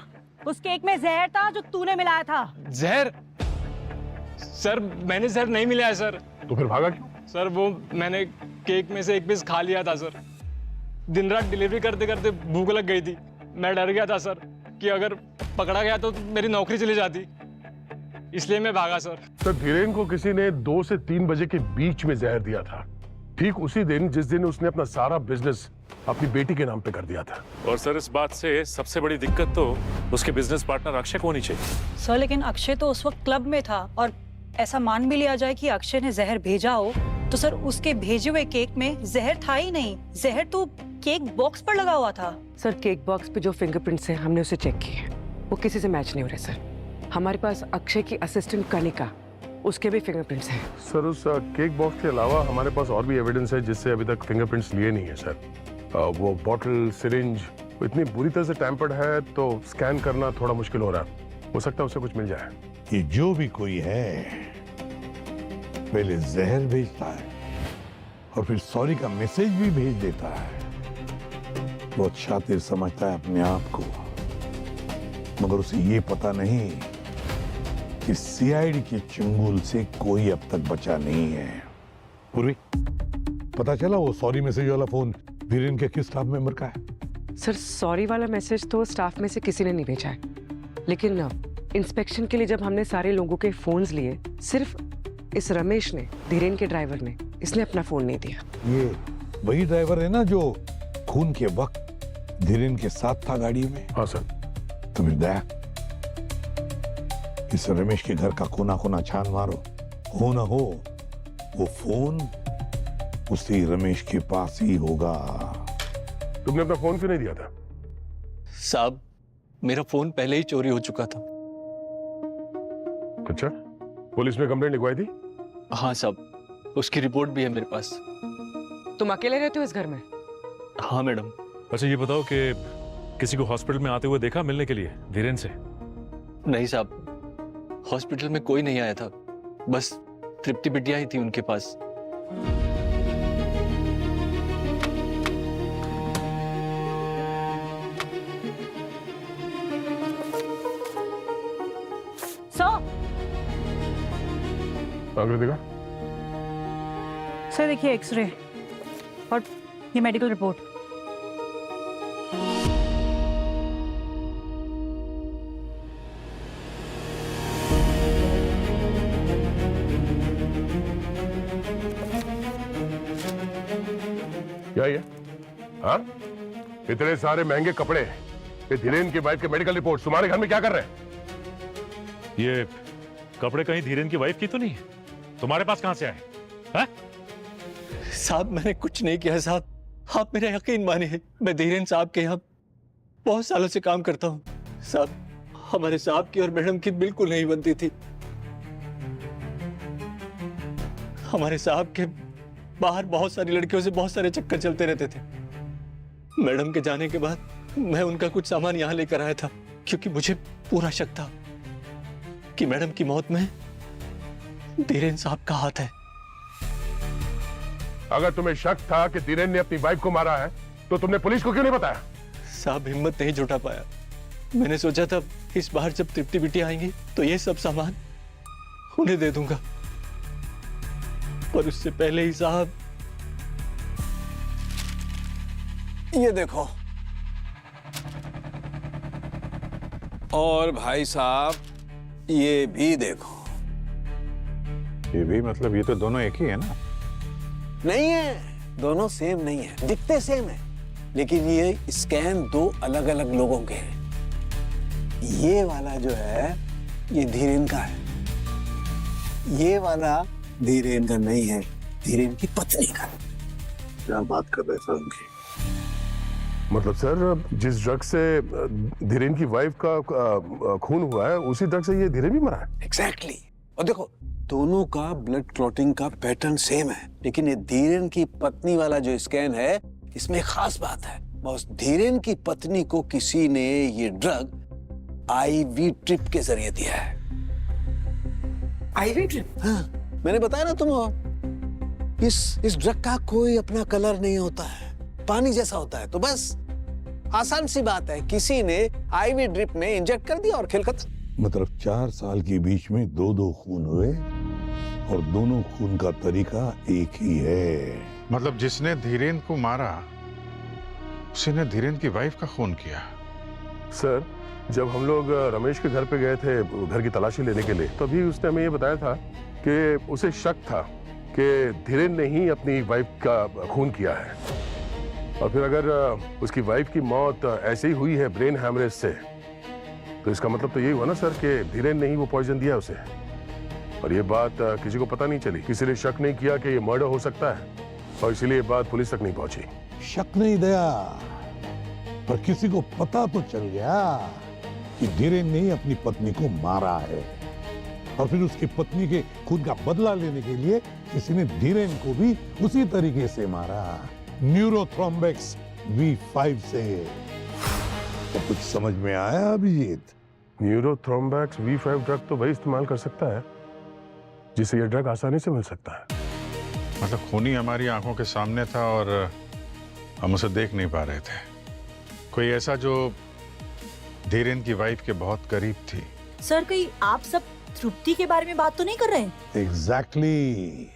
Speaker 2: उस केक में जहर था जो तूने मिलाया था?
Speaker 4: जहर? सर मैंने जहर नहीं मिलाया सर।
Speaker 1: तो फिर भागा क्यों?
Speaker 4: सर वो मैंने केक में से एक पीस खा लिया था सर। दिन रात डिलीवरी करते करते भूख लग गई थी। मैं डर गया था सर कि अगर पकड़ा गया तो मेरी नौकरी चली जाती, इसलिए मैं भागा सर।
Speaker 1: सर धीरेन को किसी ने 2 से 3 बजे के बीच में जहर दिया था, ठीक उसी दिन जिस दिन उसने अपना सारा बिजनेस अपनी बेटी के नाम पे कर दिया था।
Speaker 8: और सर इस बात से सबसे बड़ी दिक्कत तो उसके बिजनेस पार्टनर अक्षय को होनी चाहिए।
Speaker 2: सर लेकिन अक्षय तो उस वक्त क्लब में था, और ऐसा मान भी लिया जाए कि अक्षय ने जहर भेजा हो, तो सर उसके भेजे हुए केक में जहर था ही नहीं। जहर तो केक बॉक्स पर लगा हुआ था।
Speaker 3: सर केक बॉक्स पे जो फिंगरप्रिंट्स हैं हमने उसे चेक किए, वो किसी से मैच नहीं हो रहे सर। हमारे पास अक्षय की असिस्टेंट कनिका, उसके भी फिंगरप्रिंट्स हैं।
Speaker 1: सर उस केक बॉक्स के अलावा हमारे पास और भी एविडेंस है जिससे अभी तक फिंगरप्रिंट्स लिए नहीं है सर। वो बॉटल, सिरिंज इतनी बुरी तरह से टैम्पर्ड है तो स्कैन करना थोड़ा मुश्किल हो रहा है। हो सकता है उसे कुछ मिल जाए।
Speaker 10: कि जो भी कोई है पहले जहर भेजता है और फिर सॉरी का मैसेज भी भेज देता है। बहुत शातिर समझता है अपने आप को, मगर उसे ये पता नहीं कि सीआईडी के चंगुल से कोई अब तक बचा नहीं है। पूर्वी, पता चला वो सॉरी मैसेज वाला फोन धीरेन के किस स्टाफ मेंबर का है?
Speaker 3: सर सॉरी वाला मैसेज तो स्टाफ में से किसी ने नहीं भेजा है, लेकिन इंस्पेक्शन के लिए जब हमने सारे लोगों के फोन्स लिए, सिर्फ इस रमेश ने, धीरेन के ड्राइवर ने, इसने अपना फोन नहीं दिया।
Speaker 10: ये वही ड्राइवर है ना जो खून के वक्त धीरेन के साथ था गाड़ी में?
Speaker 1: हाँ सर।
Speaker 10: तो फिर दया, इस रमेश के घर का कोना कोना छान मारो, हो ना हो वो फोन उसी रमेश के पास ही होगा।
Speaker 1: तुमने अपना फोन क्यों नहीं दिया था?
Speaker 4: साहब, मेरा फोन पहले ही चोरी हो चुका था।
Speaker 1: अच्छा, पुलिस में कंप्लेंट लिखवाई थी?
Speaker 4: हाँ साहब, उसकी रिपोर्ट भी है मेरे पास।
Speaker 3: तुम अकेले रहते हो इस घर में?
Speaker 4: हाँ मैडम।
Speaker 8: अच्छा ये बताओ कि किसी को हॉस्पिटल में आते हुए देखा मिलने के लिए धीरेन से?
Speaker 4: नहीं साहब, हॉस्पिटल में कोई नहीं आया था, बस तृप्ति बिटिया ही थी उनके पास।
Speaker 1: आकृतिका,
Speaker 2: सर देखिए एक्सरे और ये मेडिकल रिपोर्ट।
Speaker 1: क्या ये? हाँ, इतने सारे महंगे कपड़े, ये धीरेन की वाइफ के मेडिकल रिपोर्ट तुम्हारे घर में क्या कर रहे हैं?
Speaker 8: ये कपड़े कहीं धीरेन की वाइफ की तो नहीं है? तुम्हारे पास कहां से आए? हाँ?
Speaker 4: साहब मैंने कुछ नहीं किया साहब, आप मेरा यकीन मानिए, मैं धीरेन साहब के यहाँ बहुत सालों से काम करता हूँ साहब। हमारे साहब की और मैडम की बिल्कुल नहीं बनती थी। हमारे साहब के बाहर बहुत सारी लड़कियों से बहुत सारे चक्कर चलते रहते थे। मैडम के जाने के बाद मैं उनका कुछ सामान यहाँ लेकर आया था, क्योंकि मुझे पूरा शक था कि मैडम की मौत में धीरेन साहब का हाथ है।
Speaker 1: अगर तुम्हें शक था कि धीरेन ने अपनी वाइफ को मारा है, तो तुमने पुलिस को क्यों नहीं बताया?
Speaker 4: साहब हिम्मत नहीं जुटा पाया। मैंने सोचा था इस बार जब तृप्ति बिटिया आएंगी तो ये सब सामान उन्हें दे दूंगा, पर उससे पहले ही साहब
Speaker 11: ये देखो। और भाई साहब ये भी देखो।
Speaker 6: ये भी मतलब ये तो दोनों एक ही है ना?
Speaker 11: नहीं है, दोनों सेम नहीं है, दिखते सेम है, लेकिन ये स्कैन दो अलग अलग लोगों के हैं। ये वाला जो है ये धीरेन का है, ये वाला धीरेन का नहीं है, धीरेन की पत्नी का।
Speaker 10: क्या बात कर रहे सर?
Speaker 1: मतलब सर, जिस ड्रग से धीरेन की वाइफ का खून हुआ है, उसी ड्रग से ये धीरेन भी मरा है?
Speaker 11: एग्जैक्टली। और देखो दोनों का ब्लड क्लॉटिंग का पैटर्न सेम है, लेकिन ये धीरेन की पत्नी वाला जो स्कैन है, इसमें खास बात है, बस धीरेन की पत्नी को किसी ने ये ड्रग आईवी ट्रिप के जरिए दिया है।
Speaker 3: IV drip?
Speaker 11: हाँ, मैंने बताया ना तुम, इस ड्रग का कोई अपना कलर नहीं होता है, पानी जैसा होता है। तो बस आसान सी बात है, किसी ने आईवी ड्रिप में इंजेक्ट कर दिया और खेल खत्म।
Speaker 10: मतलब 4 साल के बीच में 2 खून हुए और दोनों खून का तरीका एक ही है।
Speaker 6: मतलब जिसने धीरेन को मारा उसी ने धीरेन की वाइफ का खून किया?
Speaker 1: सर, जब हम लोग रमेश के घर पे गए थे घर की तलाशी लेने के लिए, तभी उसने हमें ये बताया था कि उसे शक था कि धीरेन ने ही अपनी वाइफ का खून किया है। और फिर अगर उसकी वाइफ की मौत ऐसे ही हुई है ब्रेन हैमरेज से, तो इसका मतलब तो यही हुआ ना सर कि धीरेन ने ही वो पॉइजन दिया उसे। और ये बात किसी को पता नहीं चली, किसी ने शक नहीं किया कि ये मर्डर हो सकता है, और इसीलिए बात पुलिस तक नहीं पहुंची।
Speaker 10: शक नहीं दया, पर किसी को पता तो चल गया कि धीरेन ने ही अपनी पत्नी को मारा है, और फिर उसकी पत्नी के खून का बदला लेने के लिए किसी ने धीरेन को भी उसी तरीके से मारा, न्यूरोथ्रोम्बिक्स V5 से। तो कुछ समझ में आया अभिजीत?
Speaker 1: न्यूरोथ्रोम्बिक्स V5 ड्रग तो वही इस्तेमाल कर सकता है जिसे ये ड्रग आसानी से मिल सकता है।
Speaker 6: मतलब खूनी हमारी आंखों के सामने था और हम उसे देख नहीं पा रहे थे। कोई ऐसा जो धीरेन की वाइफ के बहुत करीब थी।
Speaker 2: सर, कहीं आप सब तृप्ति के बारे में बात तो नहीं कर रहे हैं?
Speaker 10: एग्जैक्टली।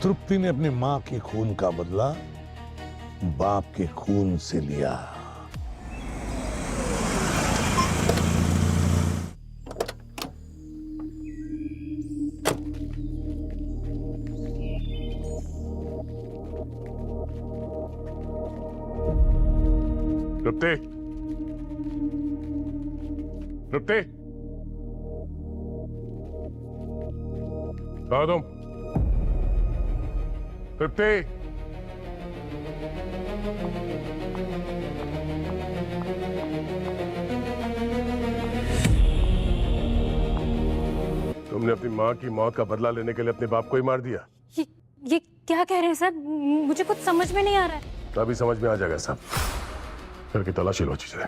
Speaker 10: तृप्ति ने अपनी मां के खून का बदला बाप के खून से लिया।
Speaker 1: तृप्ति, तृप्ति, कहाँ तुम? तृप्ति, तुमने अपनी माँ की मौत का बदला लेने के लिए अपने बाप को ही मार दिया।
Speaker 12: ये क्या कह रहे हैं सर? मुझे कुछ समझ में नहीं आ रहा है।
Speaker 1: तभी समझ में आ जाएगा सब। घर की तलाशी लो अच्छी से।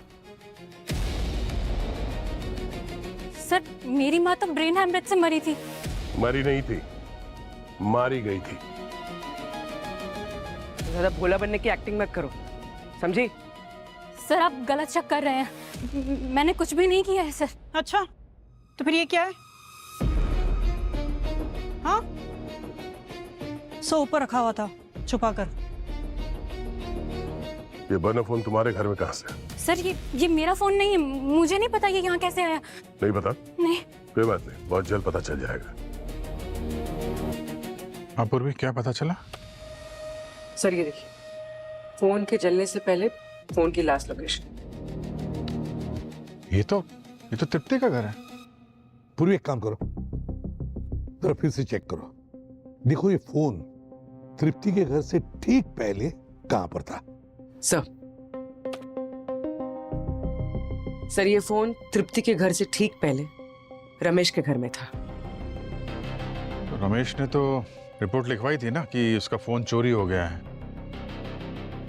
Speaker 12: सर मेरी माँ तो ब्रेन हेमरेज से मरी थी।
Speaker 1: मरी नहीं थी, मारी गई थी।
Speaker 3: ज्यादा भोला बनने की एक्टिंग मत करो, समझी?
Speaker 12: सर आप गलत शक कर रहे हैं। मैंने कुछ भी नहीं किया है सर।
Speaker 2: अच्छा, तो फिर ये क्या है? हाँ, सो ऊपर रखा हुआ था छुपा कर।
Speaker 1: ये बर्नर फोन तुम्हारे घर में कहाँ से?
Speaker 12: सर ये मेरा फोन नहीं है। मुझे नहीं पता ये यहाँ कैसे आया।
Speaker 1: नहीं पता?
Speaker 12: नहीं।
Speaker 1: कोई बात नहीं, बहुत जल्द पता चल जाएगा।
Speaker 6: अपूर्वी, क्या पता चला?
Speaker 3: सर ये देखिए, फोन के जलने से पहले फोन की लास्ट लोकेशन।
Speaker 6: ये तो तृप्ति का घर है।
Speaker 10: पूर्वी एक काम करो, जरा फिर से चेक करो। देखो ये फोन तृप्ति के घर से ठीक पहले कहां पर था?
Speaker 3: सर ये फोन तृप्ति के घर से ठीक पहले रमेश के घर में था।
Speaker 6: तो रमेश ने तो रिपोर्ट लिखवाई थी ना कि उसका फोन चोरी हो गया है।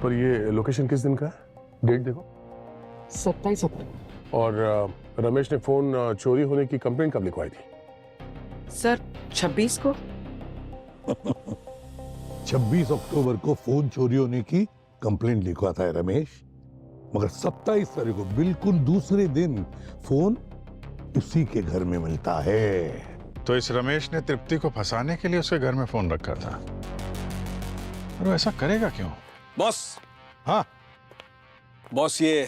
Speaker 1: पर ये लोकेशन किस दिन का है? डेट देखो।
Speaker 3: 27 अक्टूबर।
Speaker 1: और रमेश ने फोन चोरी होने की कंप्लेंट कब लिखवाई थी?
Speaker 3: सर 26 को।
Speaker 10: 26 अक्टूबर को फोन चोरी होने की कंप्लेंट लिखवाता है रमेश, मगर 27 तारीख को बिल्कुल दूसरे दिन फोन उसी के घर में मिलता है।
Speaker 6: तो इस रमेश ने तृप्ति को फंसाने के लिए उसके घर में फोन रखा था। और वो ऐसा करेगा क्यों?
Speaker 11: बॉस।
Speaker 10: हाँ
Speaker 11: बॉस, ये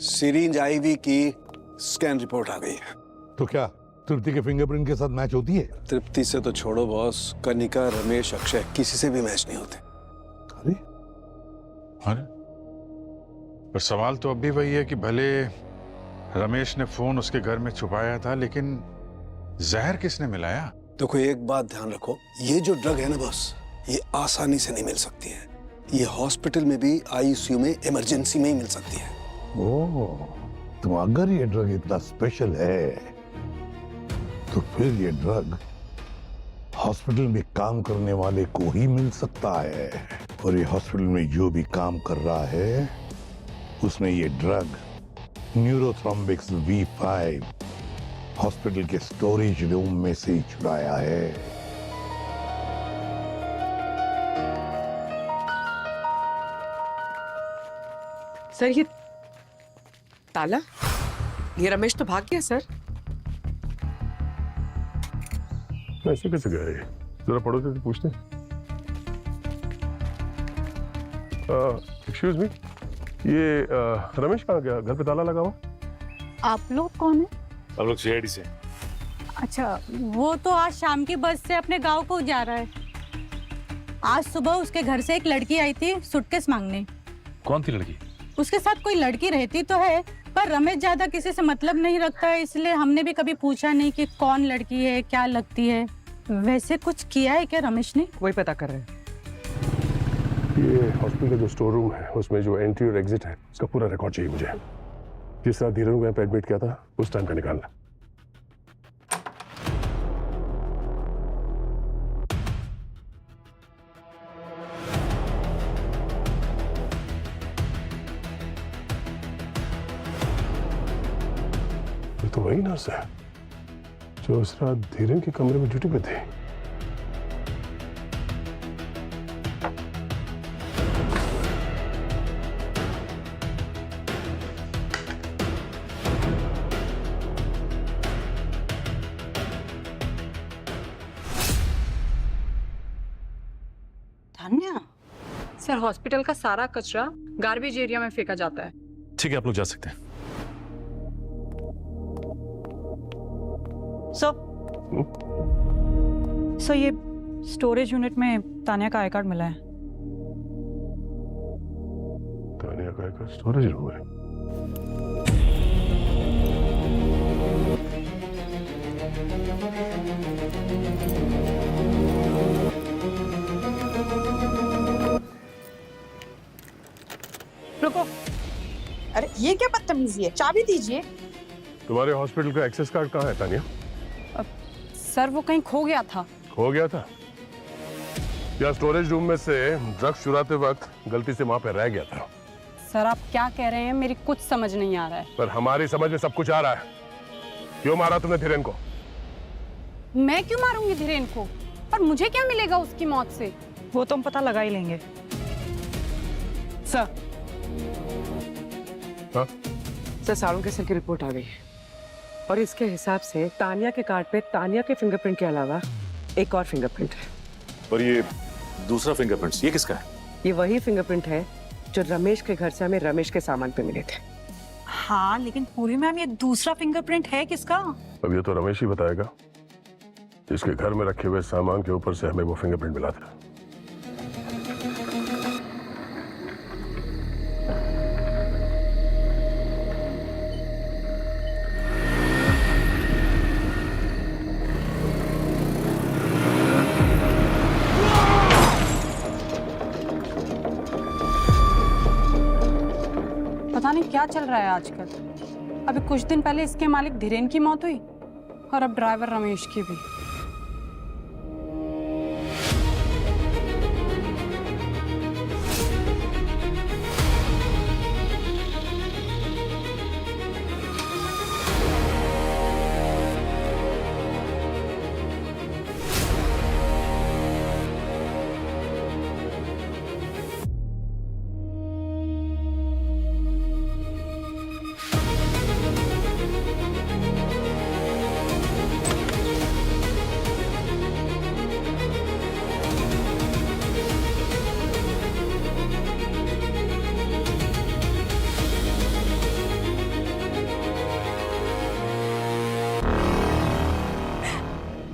Speaker 11: सिरिंज आईवी की स्कैन रिपोर्ट आ गई है।
Speaker 10: तो क्या तृप्ति के फिंगरप्रिंट के साथ मैच होती है?
Speaker 11: तृप्ति से तो छोड़ो बॉस, कनिका, रमेश, अक्षय किसी से भी मैच नहीं होते।
Speaker 10: अरे
Speaker 6: अरे, पर सवाल तो अब भी वही है कि भले रमेश ने फोन उसके घर में छुपाया था, लेकिन जहर किसने मिलाया?
Speaker 11: देखो एक बात ध्यान रखो, ये जो ड्रग है ना बॉस, ये आसानी से नहीं मिल सकती है। ये हॉस्पिटल में भी आईसीयू में इमरजेंसी में ही मिल सकती है।
Speaker 10: ओह, तो अगर ये ड्रग इतना स्पेशल है तो फिर ये ड्रग हॉस्पिटल में काम करने वाले को ही मिल सकता है। और ये हॉस्पिटल में जो भी काम कर रहा है उसने ये ड्रग न्यूरोथ्रोम्बिक्स V5 हॉस्पिटल के स्टोरेज रूम में से ही छुड़ाया है।
Speaker 3: सर ये ताला, ये रमेश तो भाग गया सर।
Speaker 1: ऐसे कैसे गए? जरा पड़ोसी से पूछते। एक्सक्यूज मी, ये रमेश कहाँ गया? घर पे ताला लगा हुआ।
Speaker 5: आप लोग कौन है?
Speaker 8: हम लोग सीआईडी से।
Speaker 12: अच्छा, वो तो आज शाम की बस से अपने गांव को जा रहा है। आज सुबह उसके घर से एक लड़की आई थी सूटकेस मांगने।
Speaker 8: कौन थी लड़की?
Speaker 12: उसके साथ कोई लड़की रहती तो है, पर रमेश ज्यादा किसी से मतलब नहीं रखता है, इसलिए हमने भी कभी पूछा नहीं कि कौन लड़की है, क्या लगती है। वैसे कुछ किया है क्या रमेश ने?
Speaker 3: वही पता कर रहे हैं।
Speaker 1: ये हॉस्पिटल का जो स्टोर रूम है उसमें जो एंट्री और एग्जिट है उसका पूरा रिकॉर्ड चाहिए मुझे। जिस तरह धीरेन को यहाँ पे एडमिट किया था उस टाइम का निकालना। ये तो वही नर्स है जो उस रात धीरेन के कमरे में ड्यूटी पे थी।
Speaker 2: धन्या,
Speaker 13: सर हॉस्पिटल का सारा कचरा गार्बेज एरिया में फेंका जाता है।
Speaker 8: ठीक है, आप लोग जा सकते हैं।
Speaker 2: सर ये स्टोरेज यूनिट में तानिया का आई कार्ड मिला है।
Speaker 1: तानिया का स्टोरेज रूम है।
Speaker 13: रुको,
Speaker 9: अरे ये क्या बदतमीजी है, चाबी दीजिए।
Speaker 1: तुम्हारे हॉस्पिटल का एक्सेस कार्ड कहाँ है तानिया?
Speaker 13: सर वो कहीं खो गया था।
Speaker 1: खो गया था या स्टोरेज रूम में से ड्रग्स चुराते वक्त गलती से वहां पे रह गया था?
Speaker 13: सर आप क्या कह रहे हैं, मेरी कुछ समझ नहीं आ रहा है।
Speaker 1: पर हमारी समझ में सब कुछ आ रहा है। क्यों मारा तुमने धीरेन को?
Speaker 13: मैं क्यों मारूंगी धीरेन को? और मुझे क्या मिलेगा उसकी मौत से?
Speaker 2: वो तो हम पता लगा ही लेंगे।
Speaker 3: सर
Speaker 1: हाँ?
Speaker 3: सर साळुंखे की रिपोर्ट आ गई है और इसके हिसाब से तानिया के कार्ड पे तानिया के फिंगरप्रिंट के अलावा एक और फिंगरप्रिंट है।
Speaker 8: और ये दूसरा फिंगरप्रिंट ये किसका है?
Speaker 3: ये वही फिंगरप्रिंट है जो रमेश के घर से हमें रमेश के सामान पे मिले थे।
Speaker 2: हाँ लेकिन पूरी मैम ये दूसरा फिंगरप्रिंट है किसका?
Speaker 1: अब ये तो रमेश ही बताएगा। इसके घर में रखे हुए सामान के ऊपर से हमें वो फिंगरप्रिंट मिला था।
Speaker 13: पता नहीं क्या चल रहा है आजकल। अभी कुछ दिन पहले इसके मालिक धीरेन की मौत हुई और अब ड्राइवर रमेश की भी।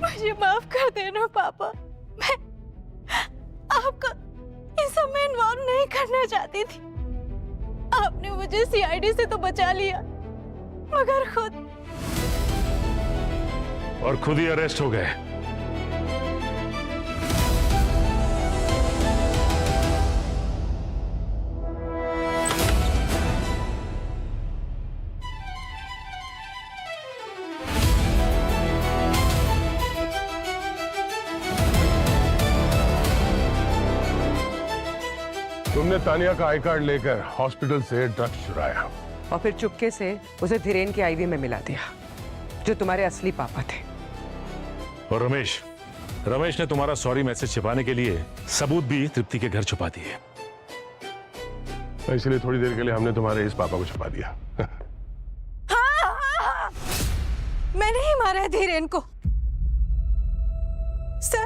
Speaker 5: मुझे माफ कर देना पापा, मैं आपको इस सब में इन्वॉल्व नहीं करना चाहती थी। आपने मुझे सीआईडी से तो बचा लिया मगर
Speaker 8: खुद ही अरेस्ट हो गए।
Speaker 1: तुमने तानिया का आई कार्ड लेकर हॉस्पिटल से ड्रग्स चुराया
Speaker 3: और फिर चुपके से उसे धीरेन के आईवी में मिला दिया जो तुम्हारे असली पापा थे।
Speaker 8: और रमेश ने तुम्हारा सॉरी मैसेज छिपाने के लिए सबूत भी तृप्ति के घर छुपा दिए।
Speaker 1: इसलिए थोड़ी देर के लिए हमने तुम्हारे इस पापा को छुपा दिया।
Speaker 5: हाँ। मैंने ही मारा है धीरेन को। सर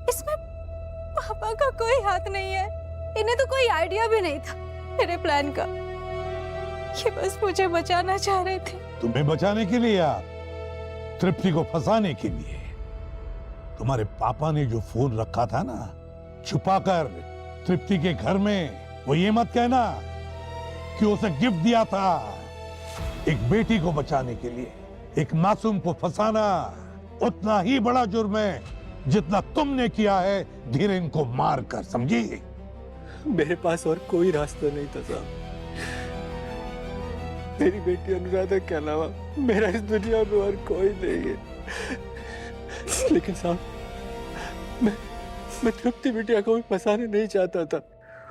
Speaker 5: इसमें पापा का कोई हाथ नहीं है। इन्हें तो कोई आइडिया भी नहीं था मेरे प्लान का। ये बस मुझे बचाना चाह रहे थे।
Speaker 10: तुम्हें बचाने के लिए या तृप्ति को फंसाने के लिए? तुम्हारे पापा ने जो फोन रखा था ना छुपाकर तृप्ति के घर में, वो ये मत कहना कि उसे गिफ्ट दिया था। एक बेटी को बचाने के लिए एक मासूम को फंसाना उतना ही बड़ा जुर्म है जितना तुमने किया है धीरेन को मारकर, समझी?
Speaker 4: मेरे पास और कोई रास्ता नहीं था साहब। मेरी बेटी अनुराधा के अलावा मेरा इस दुनिया में और कोई नहीं है। लेकिन साहब मैं तृप्ति बिटिया को भी फंसाने नहीं चाहता था।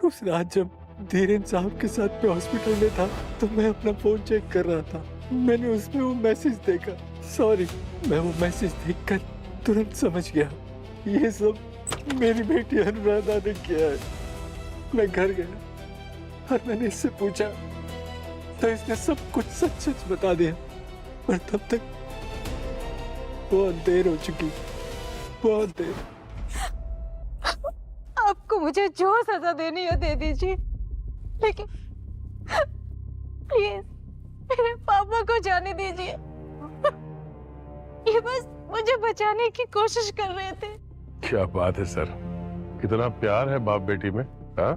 Speaker 4: उस रात जब धीरेन साहब के साथ मैं हॉस्पिटल में था तो मैं अपना फोन चेक कर रहा था। मैंने उसमें वो मैसेज देखा। सॉरी, मैं वो मैसेज देखकर तुरंत समझ गया ये सब मेरी बेटी अनुराधा ने किया है। मैं घर गया और मैंने इससे पूछा तो इसने सब कुछ सच सच बता दिया। और तब तक बहुत देर हो चुकी, बहुत देर।
Speaker 5: आपको
Speaker 12: को मुझे जो सजा देनी है दे दीजिए, लेकिन प्लीज मेरे पापा को जाने दीजिए। ये बस मुझे बचाने की कोशिश कर रहे थे।
Speaker 1: क्या बात है सर, कितना प्यार है बाप बेटी में, हाँ?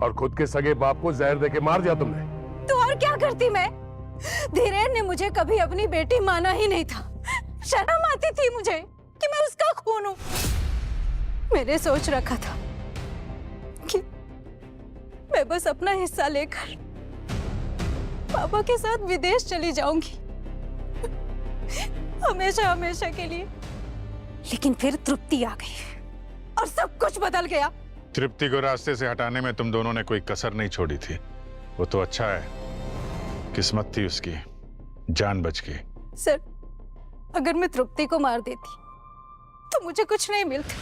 Speaker 1: और खुद के सगे बाप को जहर देके मार दिया तुमने।
Speaker 12: तो और क्या करती मैं? धीरेन ने मुझे कभी अपनी बेटी माना ही नहीं था। शर्म आती थी मुझे कि मैं उसका खून हूं। मैंने सोच रखा था कि मैं बस अपना हिस्सा लेकर पापा के साथ विदेश चली जाऊंगी, हमेशा हमेशा के लिए। लेकिन फिर तृप्ति आ गई और सब कुछ बदल गया।
Speaker 6: तृप्ति को रास्ते से हटाने में तुम दोनों ने कोई कसर नहीं छोड़ी थी। वो तो अच्छा है, किस्मत थी उसकी, जान बच गई।
Speaker 12: सर, अगर मैं तृप्ति को मार देती तो मुझे कुछ नहीं मिलता।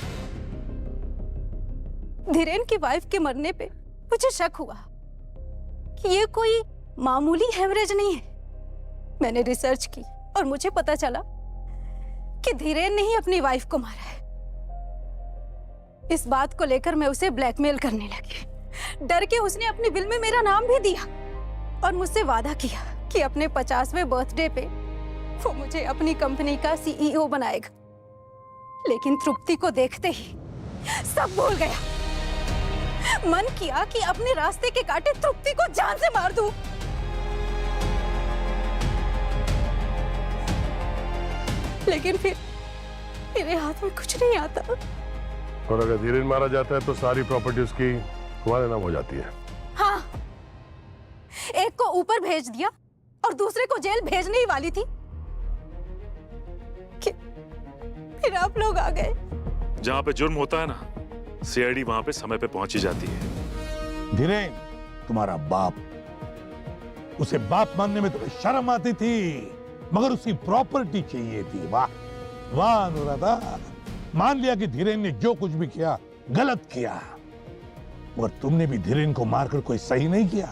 Speaker 12: धीरेन की वाइफ के मरने पे मुझे शक हुआ कि ये कोई मामूली हेमरेज नहीं है। मैंने रिसर्च की और मुझे पता चला कि धीरेन ने ही अपनी वाइफ को मारा है। इस बात को लेकर मैं उसे ब्लैकमेल करने लगी। डर के उसने अपनी विल में मेरा नाम भी दिया और मुझसे वादा किया कि अपने 50वें बर्थडे पे वो मुझे अपनी कंपनी का CEO बनाएगा। लेकिन तृप्ति को देखते ही सब भूल गया। मन किया कि अपने रास्ते के कांटे तृप्ति को जान से मार दूं। लेकिन फिर मेरे हाथ में कुछ नहीं आता।
Speaker 1: और अगर धीरेन मारा जाता है तो सारी प्रॉपर्टी उसकी तुम्हारे नाम हो जाती है।
Speaker 12: हाँ, एक को ऊपर भेज दिया और दूसरे को जेल भेजने ही वाली थी कि फिर आप लोग आ गए।
Speaker 8: जहां पे जुर्म होता है ना, CID वहां पे समय पे पहुंच ही जाती है।
Speaker 10: धीरेन तुम्हारा बाप, उसे बाप मानने में तुम्हें शर्म आती थी, मगर उसकी प्रॉपर्टी चाहिए थी। वाह वाह अनुराधा, मान लिया कि धीरेन ने जो कुछ भी किया गलत किया, मगर तुमने भी धीरेन को मारकर कोई सही नहीं किया।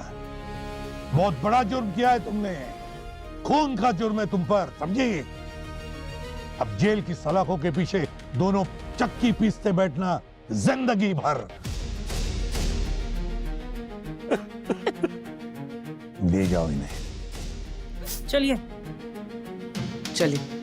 Speaker 10: बहुत बड़ा जुर्म किया है तुमने, खून का जुर्म है तुम पर, समझी? अब जेल की सलाखों के पीछे दोनों चक्की पीसते बैठना जिंदगी भर। ले जाओ इन्हें।
Speaker 2: चलिए।
Speaker 3: चलिए।